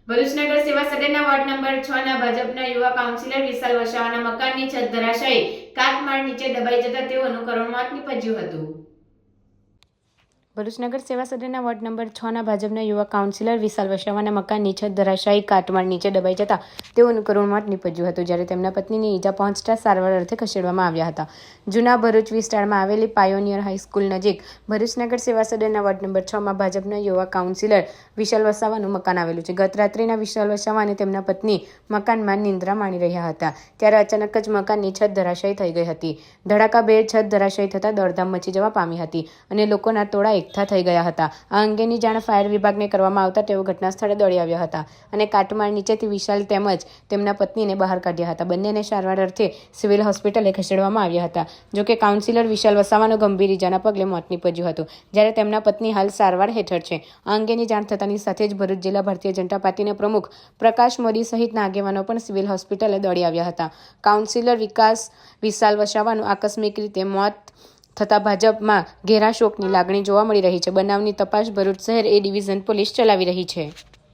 ભરૂચ નગર સેવા સદનના ward number 6 ના ભાજપના યુવા કાઉન્સિલર વિશાલ વસાવાના મકાનની છત ધરાશાયી કાટમાળ નીચે દબાઈ જતા તેઓનું કરુણ મોત નીપજ્યું હતું। ભરૂચ નગર સેવા સદનના વોર્ડ નંબર 6 ના ભાજપના યુવા કાઉન્સિલર વિશાલ વસાવાના મકાનની છત ધરાશાયી કાટમાળ નીચે દબાઈ જતા તેઓનું કરુણ મોત નીપજ્યું હતું, જ્યારે તેમના પત્નીને ઈજા પહોંચતા સારવાર અર્થે ખસેડવામાં આવ્યા હતા। જૂના ભરૂચ વિસ્તારમાં આવેલી પાયોનિયર હાઈસ્કૂલ નજીક ભરૂચ નગર સેવા સદનના વોર્ડ નંબર 6 માં ભાજપના યુવા કાઉન્સિલર વિશાલ વસાવાનું મકાન આવેલું છે। ગત રાત્રિના વિશાલ વસાવા અને તેમના પત્ની મકાનમાં નિંદ્રા માણી રહ્યા હતા ત્યારે અચાનક જ મકાનની છત ધરાશાયી થઈ ગઈ હતી। ધડાકાભેર છત ધરાશાયી થતાં દોડધામ મચી જવા પામી હતી અને લોકોના ટોળા એકઠા થઈ ગયા હતા। આ અંગેની જાણ ફાયર વિભાગને કરવામાં આવતા તેઓ ઘટના સ્થળે દોડી આવ્યા હતા અને કાટમાળ નીચેથી વિશાલ તેમજ તેમના પત્નીને બહાર કાઢ્યા હતા। બંનેને સારવાર અર્થે સિવિલ હોસ્પિટલે ખસેડવામાં આવ્યા હતા। જોકે કાઉન્સિલર વિશાલ વસાવાનું ગંભીર ઈજાના પગલે મોત નીપજ્યું હતું, જ્યારે તેમના પત્ની હાલ સારવાર હેઠળ છે। આ અંગેની જાણ થતાની સાથે જ ભરૂચ જિલ્લા ભારતીય જનતા પાર્ટીના પ્રમુખ પ્રકાશ મોદી સહિતના આગેવાનો પણ સિવિલ હોસ્પિટલે દોડી આવ્યા હતા। કાઉન્સિલર વિશાલ વસાવાનું આકસ્મિક રીતે મોત થતાં ભાજપમાં ઘેરા શોકની લાગણી જોવા મળી રહી છે। બનાવની તપાસ ભરૂચ શહેર એ ડિવિઝન પોલીસ ચલાવી રહી છે।